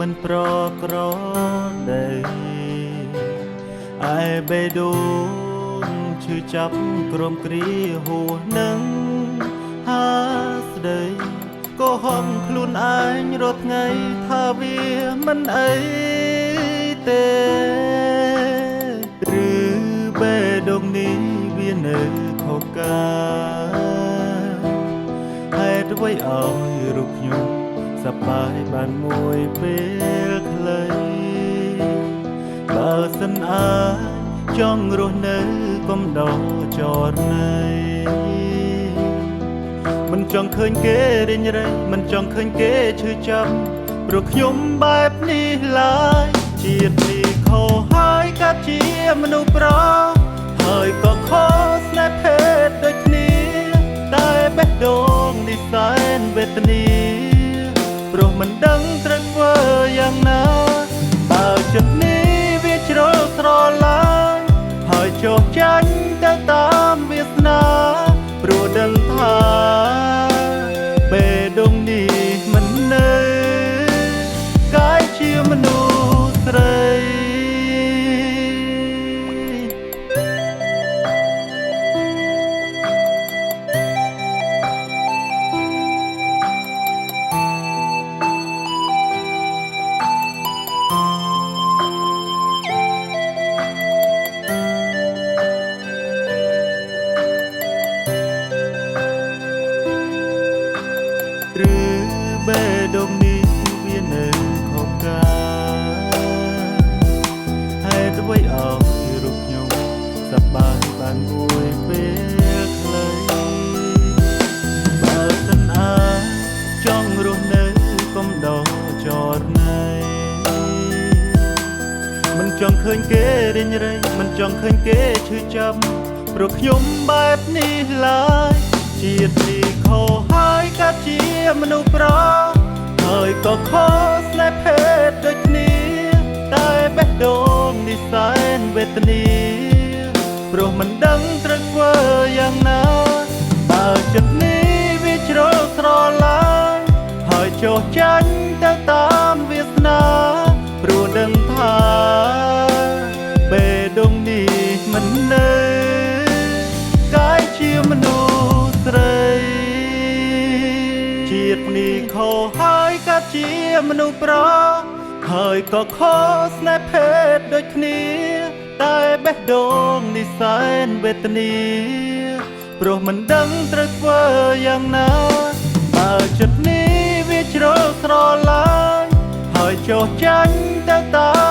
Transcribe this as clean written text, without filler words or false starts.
មិនប្រក្រដីឯបេះដូងឈឺចាប់ក្រំគ្រាហួសនឹងហាស្ដីក៏ហំខ្លួនឯងរាល់ថ្ងៃថាវាមិនអីទេឬបេះដូងនេះវានៅខុសការហេតុអ្វីឲ្យរូបខ្ញុំសប្បាយបានមួយពេលខ្លីបើសិនអាចង់រស់នៅកុំដោចរណៃមិនចង់ឃើញគេរិញរៃមិនចង់ឃើញគេឈឺចាប់ព្រោះខ្ញុំបែបនេះឡើយជាតិនេះខុសហើយកាត់ជាមនុស្សប្រុសហើយក៏ខុសស្នេហ៍ភេទដូចគ្នាតែបេះដូងនេះសែនវេទនាព្រោះមិនដឹងត្រូវធ្វើយ៉ាងណាបើចិត្តនេះវាជ្រុលស្រឡាញ់ហើយចុះចាញ់ទៅតាមវាសនាព្រោះដឹងថាបេះដូងនេះមិននៅកាយជាមនុស្សស្រីឬបេះដូងនេះវានៅខុសការហេតុអ្វីឲ្យរូបខ្ញុំសប្បាយបានមួយពេលខ្លីបើសិនចង់រស់នៅកុំដោចរណៃមិនចង់ឃើញគេរិញរៃមិនចង់ឃើញគេឈឺចាប់ព្រោះខ្ញុំបែបនេះឡើយជាតិនេះខុសហើយកាត់ជាមនុស្សប្រុសហើយក៏ខុសស្នេហ៍ភេទដូចគ្នាតែបេះដូងនេះសែនវេទនាព្រោះមិនដឹងត្រូវធ្វើយ៉ាងណាបើចិត្តនេះវាជ្រុលស្រឡាញ់ហើយចុះចាញ់ទៅតាមវាសនាព្រោះដឹងថាបេះដូងនេះមិននៅកាយជាមនុស្សស្រីជាតិនេះខុសហើយកាត់ជាមនុស្សប្រុសហើយក៏ខុសស្នេហ៍ភេទដូចគ្នាតែបេះដូងនេះសែនវេទនាព្រោះមិនដឹងត្រូវធ្វើយ៉ាងណាបើចិត្តនេះវាជ្រុលស្រឡាញ់ហើយចុះចាញ់ទៅតាម